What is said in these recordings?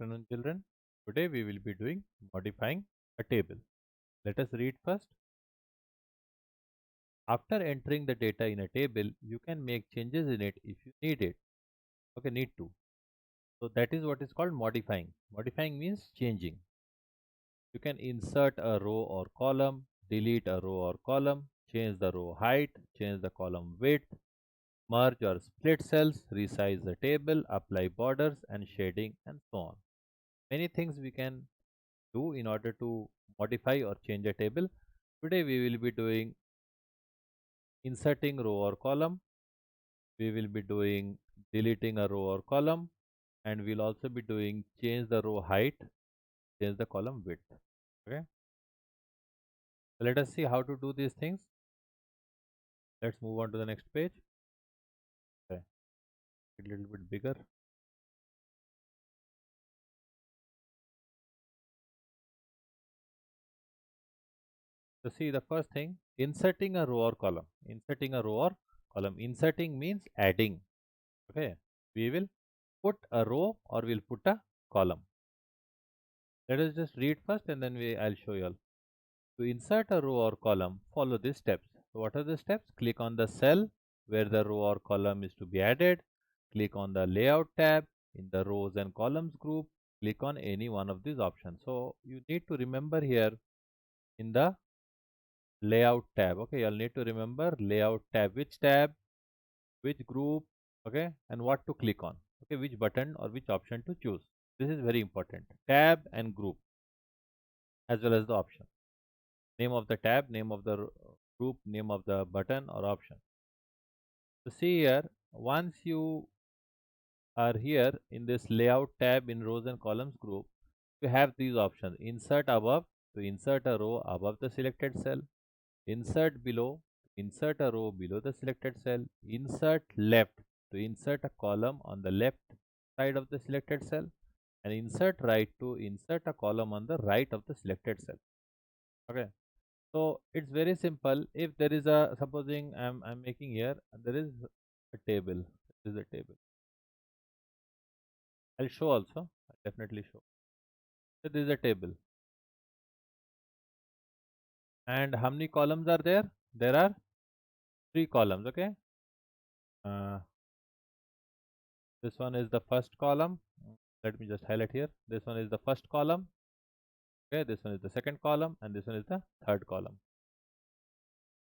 afternoon, children. Today we will be doing modifying a table. Let us read first. After entering the data in a table, you can make changes in it if you need it. Okay, need to. So that is what is called modifying. Modifying means changing. You can insert a row or column, delete a row or column, change the row height, change the column width, merge or split cells, resize the table, apply borders and shading, and so on. Many things we can do in order to modify or change a table. Today we will be doing inserting row or column. We will be doing deleting a row or column, and we'll also be doing change the row height, change the column width. Okay. So let us see how to do these things. Let's move on to the next page. Okay. A little bit bigger. So see the first thing, inserting a row or column. Inserting a row or column. Inserting means adding. Okay. We will put a row or we'll put a column. Let us just read first and then I'll show you all. To insert a row or column, follow these steps. So what are the steps? Click on the cell where the row or column is to be added. Click on the layout tab in the rows and columns group. Click on any one of these options. So you need to remember here in the layout tab. Okay, you'll need to remember layout tab, which group, okay, and what to click on. Okay, which button or which option to choose. This is very important. Tab and group as well as the option. Name of the tab, name of the group, name of the button or option. So see here, once you are here in this layout tab in rows and columns group, you have these options. Insert above to insert a row above the selected cell. Insert below, insert a row below the selected cell. Insert left to insert a column on the left side of the selected cell. And insert right to insert a column on the right of the selected cell. Okay. So it's very simple. If there is a supposing I'm making here, there is a table. This is a table. I'll show also. I'll definitely show. So this is a table. And how many columns are there? There are 3 columns. Okay. Uh, this one is the first column. Let me just highlight here. This one is the first column. Okay. This one is the second column, and this one is the third column.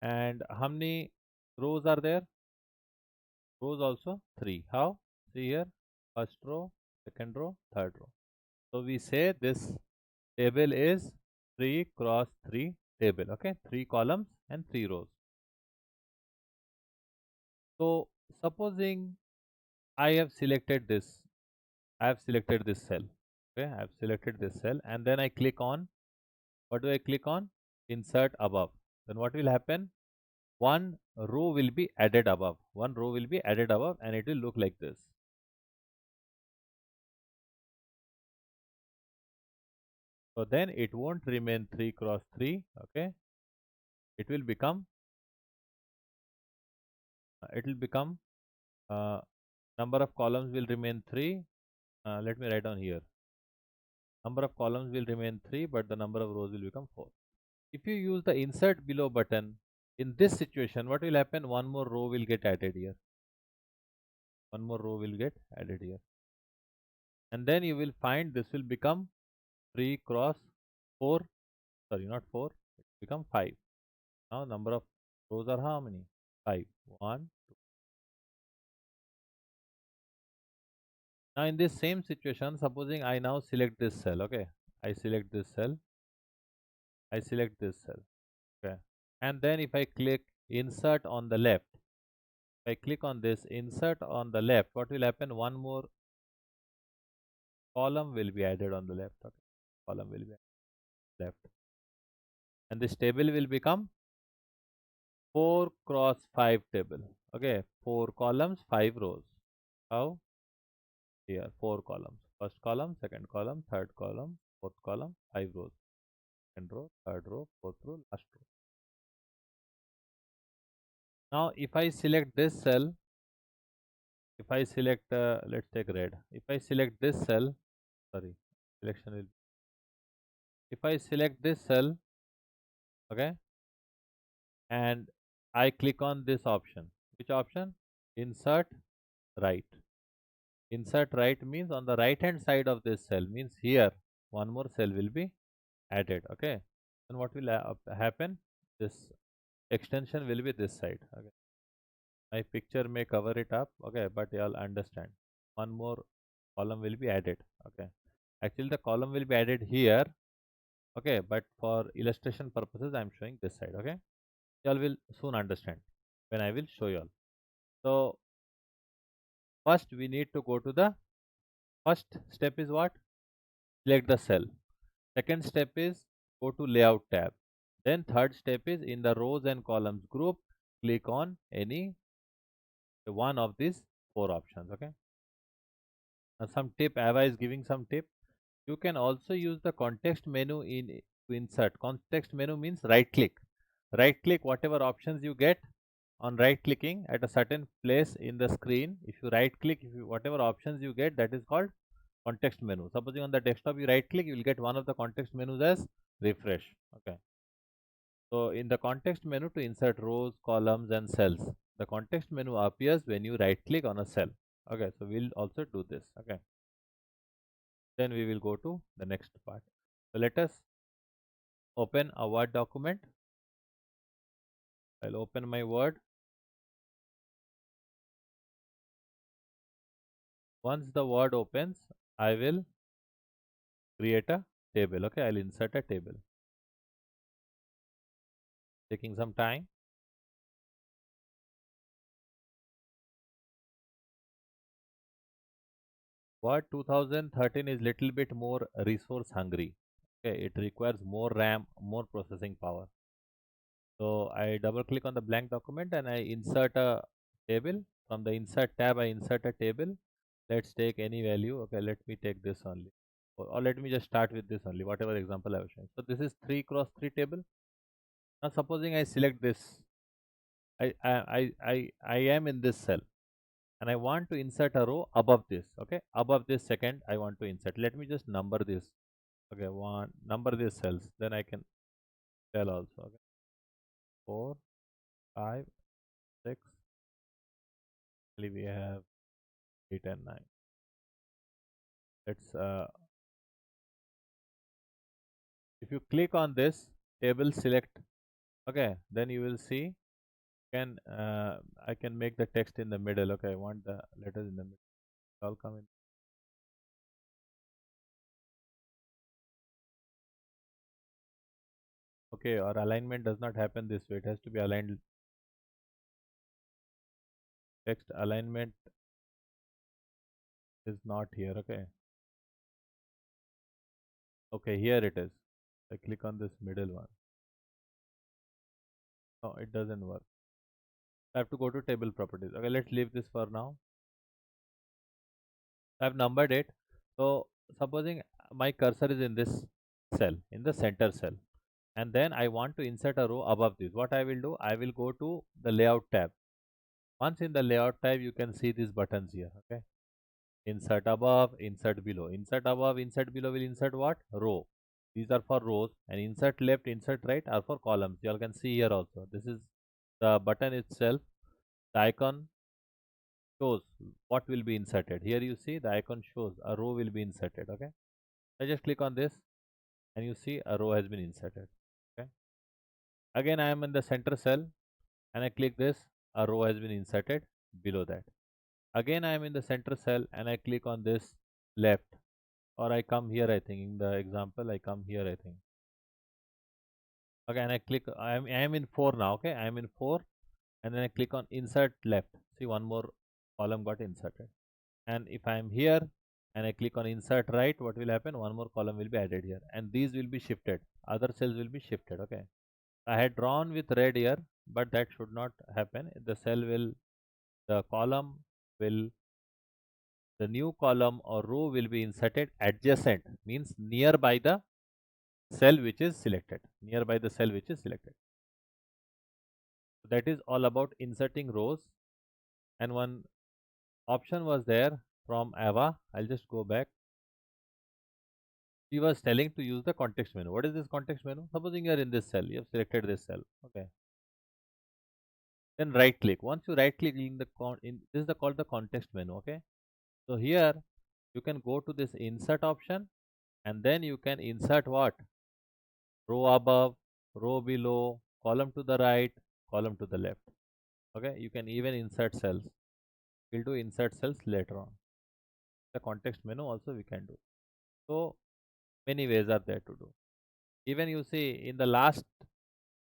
And how many rows are there? Rows also 3. How? See here. First row, second row, third row. So we say this table is 3 cross 3 table. Okay, 3 columns and 3 rows. So supposing I have selected this, cell. Okay, I have selected this cell and then I click on, what do I click on? Insert above. Then what will happen? One row will be added above. One row will be added above and it will look like this. So then it won't remain 3 cross 3. Okay, it will become uh, number of columns will remain 3. Let me write down here. Number of columns will remain 3, but the number of rows will become 4. If you use the insert below button, in this situation, what will happen? One more row will get added here. One more row will get added here. And then you will find this will become 3 cross 4. Sorry, not 4. It will become 5. Now, number of rows are how many? 5. 1, now in this same situation, supposing I now select this cell, okay, I select this cell, I select this cell, okay, and then if I click insert on the left, if I click on this insert on the left, what will happen? One more column will be added on the left, okay, column will be left, and this table will become 4 cross 5 table, okay, 4 columns, 5 rows. How? Here, 4 columns, first column, second column, third column, fourth column, 5 rows. Second row, third row, fourth row, last row. Now, if I select this cell, if I select, let's take red. If I select this cell, sorry, selection will, if I select this cell, okay, and I click on this option, which option? Insert right. Insert right means on the right hand side of this cell, means here one more cell will be added, okay. And what will happen? This extension will be this side, okay. My picture may cover it up, okay, but you'll understand. One more column will be added, okay. Actually, the column will be added here, okay, but for illustration purposes, I'm showing this side, okay. Y'all will soon understand when I will show you all. So first we need to go to the first step is what? Select the cell. Second step is go to layout tab. Then third step is in the rows and columns group, click on any one of these four options, okay. Some tip, Ava is giving some tip. You can also use the context menu in to insert. Context menu means right click. Right click whatever options you get on right clicking at a certain place in the screen. If you right click, whatever options you get, that is called context menu. Supposing on the desktop you right click, you will get one of the context menus as refresh. Okay. So in the context menu to insert rows, columns and cells, the context menu appears when you right click on a cell. Okay. So we'll also do this. Okay. Then we will go to the next part. So let us open a Word document. I'll open my Word. Once the Word opens, I will create a table. Okay, I'll insert a table. Taking some time. Word 2013 is little bit more resource hungry. Okay, it requires more RAM, more processing power. So I double click on the blank document and I insert a table. From the insert tab, I insert a table. Let's take any value. Okay, let me take this only. Or let me just start with this only, whatever example I was showing. So this is 3 cross 3 table. Now supposing I select this, I am in this cell and I want to insert a row above this. Okay, above this second I want to insert. Let me just number this. Okay, one number these cells. Then I can tell also. Okay, 4, 5, 6. We have 8 and 9. Let's if you click on this table select, okay, then you will see can I can make the text in the middle. Okay, I want the letters in the middle. All come in. Okay, or alignment does not happen this way. It has to be aligned. Text alignment is not here. Okay. Okay, here it is. I click on this middle one. No, it doesn't work. I have to go to table properties. Okay, let's leave this for now. I've numbered it. So supposing my cursor is in this cell, in the center cell, and then I want to insert a row above this. What I will do, I will go to the layout tab. Once in the layout tab, you can see these buttons here. Okay, insert above, insert below. Insert above, insert below will insert what? Row. These are for rows, and insert left, insert right are for columns. You all can see here also. This is the button itself. The icon shows what will be inserted. Here you see the icon shows a row will be inserted. Okay, I just click on this and you see a row has been inserted. Okay, again I am in the center cell and I click this, a row has been inserted below that. Again I am in the center cell and I click on this left, or I come here, I think in the example I come here, I think. Okay, and I click, I am in 4 now. Okay, I am in 4 and then I click on insert left. See, one more column got inserted. And if I am here and I click on insert right, what will happen? One more column will be added here and these will be shifted. Other cells will be shifted. Okay, I had drawn with red here, but that should not happen. The cell will, the column will, the new column or row will be inserted adjacent, means nearby the cell which is selected, nearby the cell which is selected. So that is all about inserting rows. And one option was there from Ava. I'll just go back. He was telling to use the context menu. What is this context menu? Supposing you are in this cell, you have selected this cell. Okay. Then right click. Once you right click in the this is the called the context menu. Okay. So here you can go to this insert option, and then you can insert what? Row above, row below, column to the right, column to the left. Okay. You can even insert cells. We'll do insert cells later on. The context menu also we can do. So many ways are there to do. Even you see in the last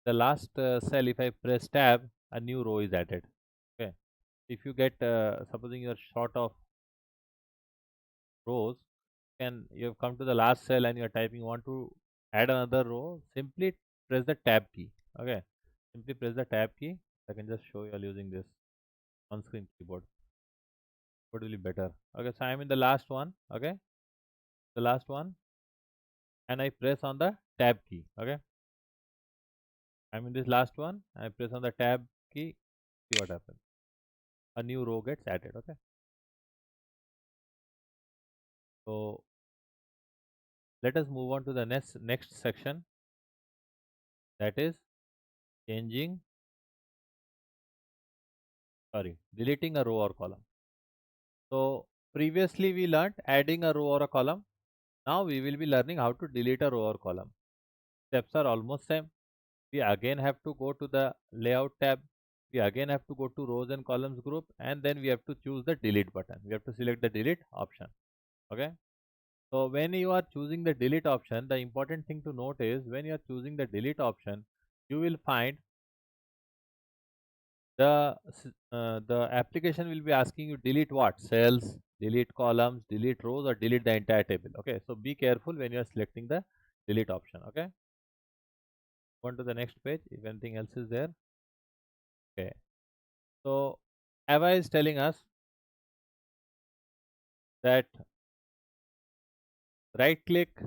cell, if I press tab, a new row is added. Okay. If you get supposing you're short of rows, can you have come to the last cell and you're typing want to add another row, simply press the tab key. Okay. Simply press the tab key. I can just show you all using this on screen keyboard. What will be better? Okay, so I'm in the last one. Okay, the last one, and I press on the tab key. Okay, I'm in this last one. I press on the tab key. See what happens. A new row gets added. Okay, so let us move on to the next section, that is changing, sorry, deleting a row or column. So previously we learned adding a row or a column. Now we will be learning how to delete a row or column. Steps are almost same. We again have to go to the layout tab. We again have to go to rows and columns group, and then we have to choose the delete button. We have to select the delete option. Okay. So when you are choosing the delete option, the important thing to note is when you are choosing the delete option, you will find the application will be asking you delete what? Cells, delete columns, delete rows, or delete the entire table. Okay. So be careful when you are selecting the delete option. Okay. Go on to the next page if anything else is there. Okay. So Ava is telling us that right click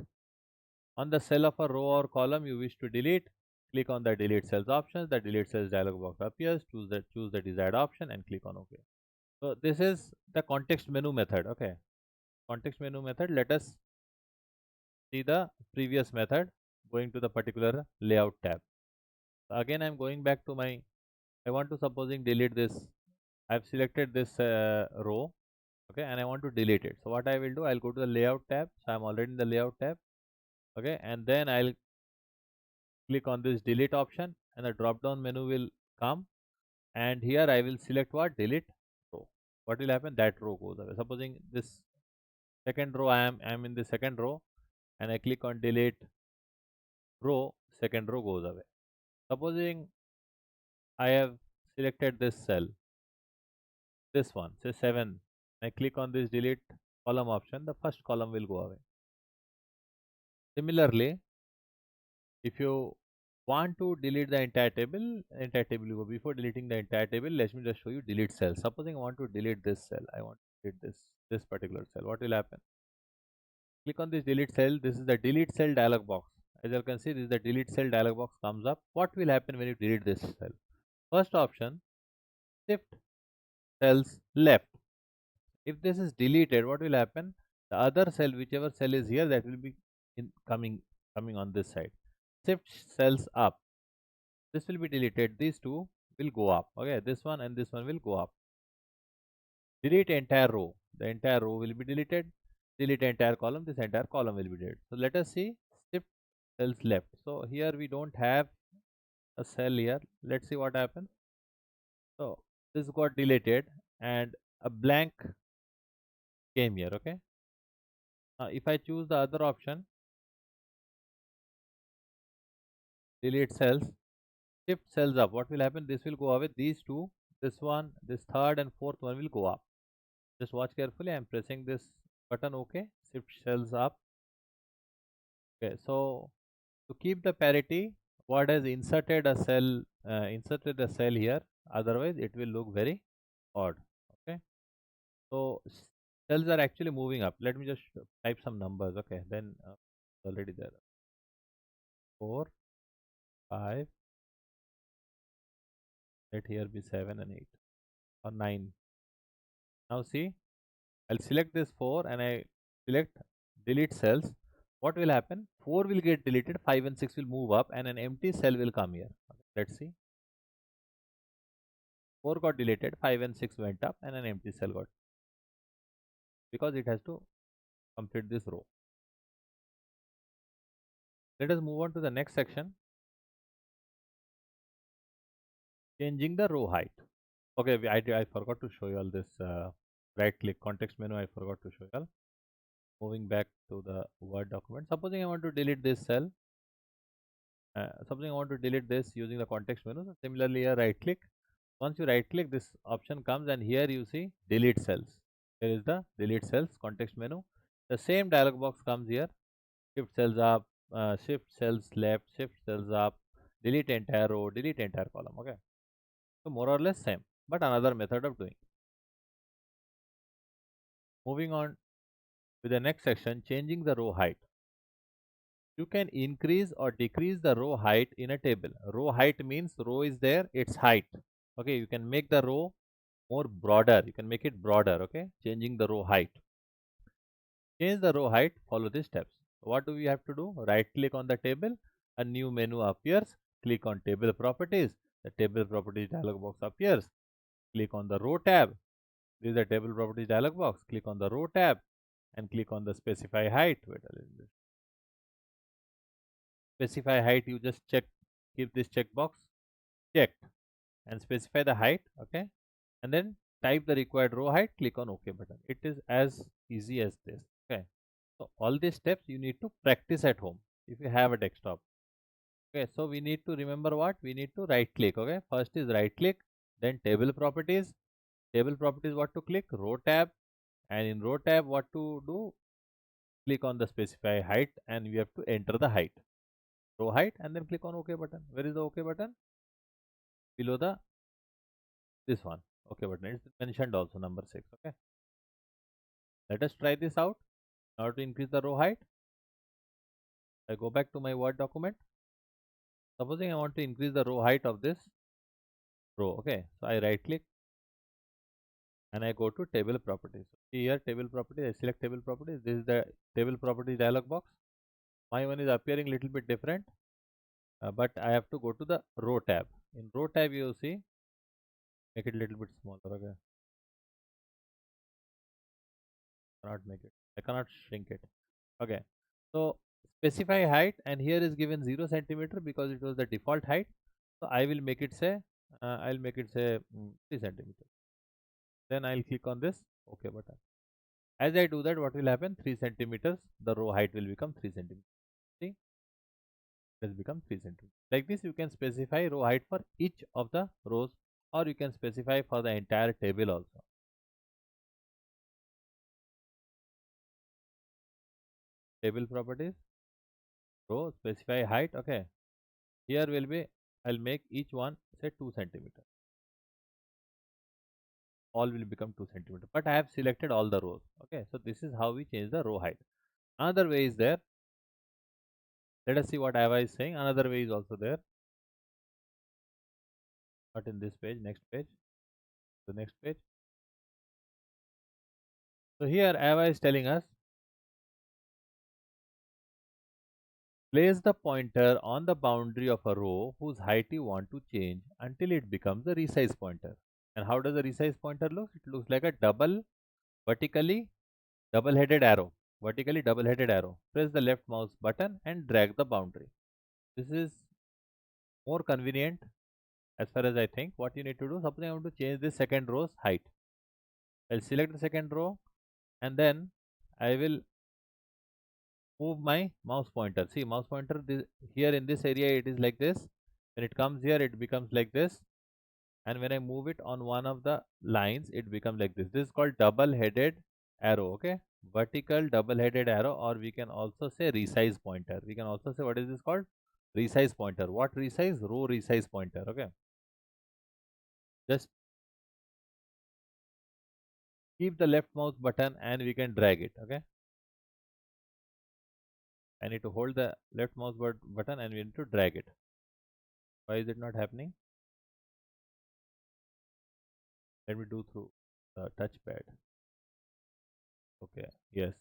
on the cell of a row or column you wish to delete, click on the delete cells option. The delete cells dialog box appears. Choose the desired option and click on OK. So this is the context menu method. Okay, context menu method. Let us see the previous method, going to the particular layout tab. So again I'm going back to my, I want to supposing delete this. I've selected this row. Okay, and I want to delete it. So what I will do, I'll go to the layout tab. So I'm already in the layout tab. Okay, and then I'll click on this delete option, and the drop down menu will come, and here I will select what? Delete row. What will happen? That row goes away. Supposing this second row, I am in the second row, and I click on delete row, second row goes away. Supposing I have selected this cell, this one, say 7, I click on this delete column option, the first column will go away. Similarly, if you want to delete the entire table will go. Before deleting the entire table, let me just show you delete cell. Supposing I want to delete this cell, I want to delete this particular cell. What will happen? Click on this delete cell. This is the delete cell dialog box. As you can see, this is the delete cell dialog box comes up. What will happen when you delete this cell? First option, shift cells left. If this is deleted, what will happen? The other cell, whichever cell is here, that will be coming on this side. Shift cells up. This will be deleted. These two will go up. Okay, this one and this one will go up. Delete entire row. The entire row will be deleted. Delete entire column. This entire column will be deleted. So let us see shift cells left. So here we don't have a cell here. Let's see what happens. So this got deleted and a blank came here. Okay. Now if I choose the other option, delete cells, shift cells up, what will happen? This will go away. These two, this one, this third and fourth one will go up. Just watch carefully. I am pressing this button. OK. Shift cells up. Okay. So to keep the parity, what has inserted a cell here. Otherwise, it will look very odd. Okay. So cells are actually moving up. Let me just type some numbers. Okay. Then already there. 4, 5. Let here be 7 and 8 or 9. Now see, I'll select this 4 and I select delete cells. what will happen? 4 will get deleted, 5 and 6 will move up, and an empty cell will come here. Let's see. 4 got deleted, 5 and 6 went up, and an empty cell got, because it has to complete this row. Let us move on to the next section. Changing the row height. Okay, I forgot to show you all this right click context menu. I forgot to show you all. Moving back to the Word document. Supposing I want to delete this cell. Supposing I want to delete this using the context menu. So similarly, here right click. Once you right click, this option comes, and here you see delete cells. Here is the delete cells context menu. The same dialog box comes here. Shift cells up, shift cells left, shift cells up, delete entire row, delete entire column. Okay. So more or less same, but another method of doing. Moving on with the next section, changing the row height. You can increase or decrease the row height in a table. Row height means row is there, its height. Okay, you can make the row more broader. You can make it broader. Okay, changing the row height. Change the row height, follow these steps. What do we have to do? Right click on the table, a new menu appears. Click on table properties. The table properties dialog box appears. Click on the row tab. This is the table properties dialog box. Click on the row tab and click on the specify height. Wait a little bit. Specify height, you just check, keep this checkbox checked and specify the height. Okay, and then type the required row height, click on OK button. It is as easy as this. Okay, so all these steps you need to practice at home if you have a desktop. Okay, so we need to remember what? We need to right click. Okay, first is right click, then table properties. Table properties, what to click? Row tab, and in row tab what to do? Click on the specify height, and we have to enter the height, row height, and then click on OK button. Where is the OK button? Below the this one. OK button. It's mentioned also number 6. Okay. Let us try this out. Now to increase the row height, I go back to my Word document. Supposing I want to increase the row height of this row. Okay. So I right click and I go to table properties. See here table properties. I select table properties. This is the table properties dialog box. My one is appearing little bit different, but I have to go to the row tab. In row tab, you see, make it a little bit smaller. Okay. Cannot make it. I cannot shrink it. Okay. So specify height, and here is given 0 centimeter because it was the default height. So I will make it say, I'll make it say 3 centimeter. Then I'll click on this OK button. As I do that, what will happen? 3 centimeters, the row height will become 3 centimeters. See, it has become 3 centimeters. Like this, you can specify row height for each of the rows, or you can specify for the entire table also. Table properties, row, specify height. Okay. Here will be, I'll make each one say 2 centimeters. All will become 2 centimeters. But I have selected all the rows. Okay. So this is how we change the row height. Another way is there. Let us see what Ava is saying. Another way is also there. Not in this page, next page. The next page. So here Ava is telling us, place the pointer on the boundary of a row whose height you want to change until it becomes a resize pointer. And how does a resize pointer look? It looks like a vertically double-headed arrow. Vertically double-headed arrow. Press the left mouse button and drag the boundary. This is more convenient as far as I think. What you need to do, suppose I want to change this second row's height. I'll select the second row and then I will move my mouse pointer. See, mouse pointer here in this area it is like this. When it comes here it becomes like this, and when I move it on one of the lines it becomes like this. This is called double-headed arrow. Okay, vertical double-headed arrow, or we can also say resize pointer. We can also say, what is this called? Resize pointer. What resize? Row resize pointer. Okay, just keep the left mouse button and we can drag it. Okay, I need to hold the left mouse button and we need to drag it. Why is it not happening? Let me do through the touchpad. Okay, yes.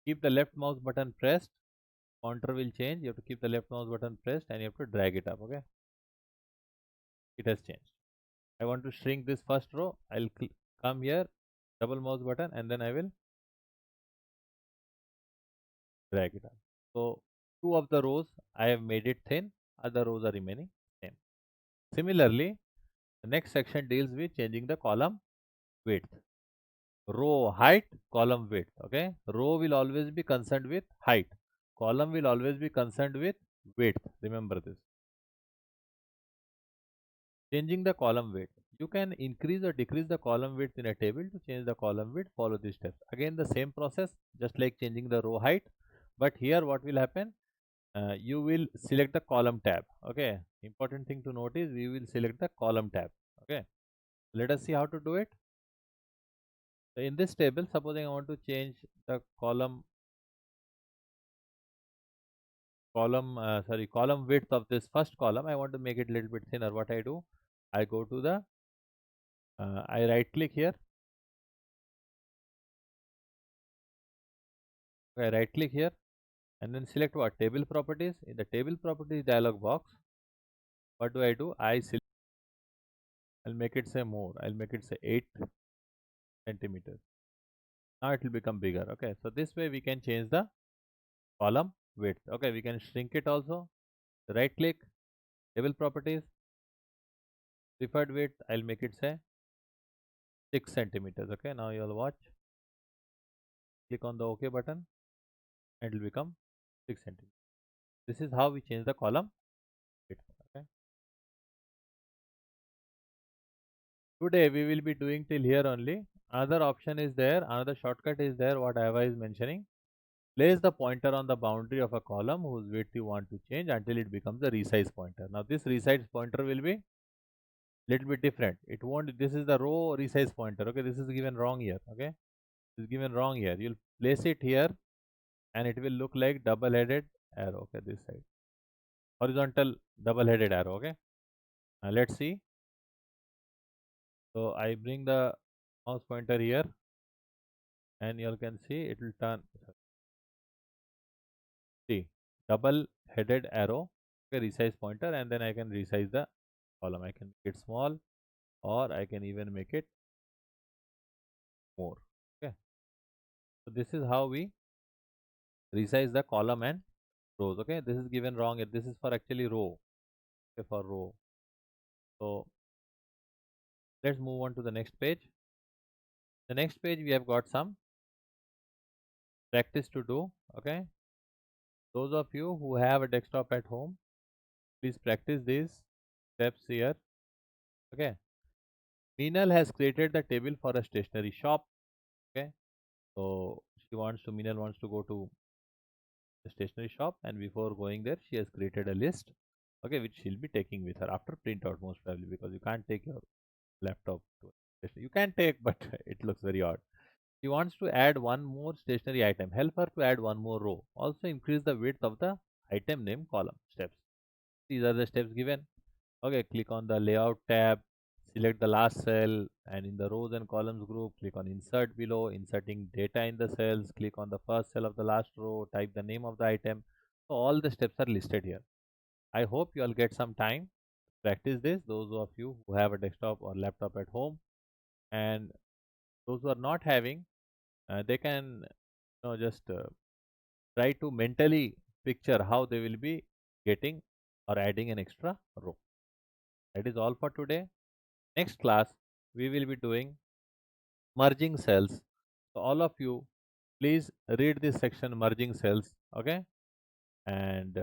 Keep the left mouse button pressed Pointer will change. You have to keep the left mouse button pressed and you have to drag it up. Okay, it has changed. I want to shrink this first row. I'll come here, double mouse button, and then I will drag it up. So two of the rows I have made it thin, other rows are remaining thin. Similarly, the next section deals with changing the column width. Row height, column width. Okay, row will always be concerned with height. Column will always be concerned with width. Remember this. Changing the column width. You can increase or decrease the column width in a table. To change the column width, follow these steps. Again, the same process, just like changing the row height. But here what will happen? You will select the column tab. Okay, important thing to note is we will select the column tab. Okay, let us see how to do it. So in this table, supposing I want to change the column width of this first column, I want to make it a little bit thinner. What I do, I go to the I right click here. I right click here and then select what? Table properties. In the table properties dialog box, what do? I select, I'll make it say more. I'll make it say 8 centimeters. Now it will become bigger. Okay, so this way we can change the column width. Okay, we can shrink it also. Right click, table properties, preferred width. I'll make it say 6 centimeters. Okay, now you'll watch. Click on the OK button and it will become 6 centimeters. This is how we change the column width. Okay. Today we will be doing till here only. Another option is there, another shortcut is there what Ava is mentioning. Place the pointer on the boundary of a column whose width you want to change until it becomes a resize pointer. Now this resize pointer will be little bit different. It won't, this is the row resize pointer. Okay, this is given wrong here. Okay, this is given wrong here. You'll place it here and it will look like double-headed arrow. Okay, this side. Horizontal double-headed arrow. Okay, now let's see. So I bring the mouse pointer here and you can see it will turn. See, double-headed arrow. Okay, resize pointer, and then I can resize the column. I can make it small or I can even make it more. Okay, so this is how we resize the column and rows. Okay, this is given wrong here. This is for actually row. Okay, for row. So let's move on to the next page. The next page we have got some practice to do. Okay, those of you who have a desktop at home, please practice these steps here. Okay, Meenal has created the table for a stationery shop. Okay, so Meenal wants to go to the stationery shop, and before going there she has created a list, okay, which she'll be taking with her after printout most probably, because you can't take your laptop to you can take, but it looks very odd. She wants to add one more stationery item. Help her to add one more row. Also increase the width of the item name column. Steps, these are the steps given. Okay, click on the layout tab, select the last cell, and in the rows and columns group, click on insert below, inserting data in the cells, click on the first cell of the last row, type the name of the item. So all the steps are listed here. I hope you all get some time to practice this, those of you who have a desktop or laptop at home, and those who are not having, they can just try to mentally picture how they will be getting or adding an extra row. That is all for today. Next class, we will be doing merging cells. So all of you, please read this section, merging cells. Okay, and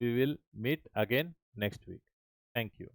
we will meet again next week. Thank you.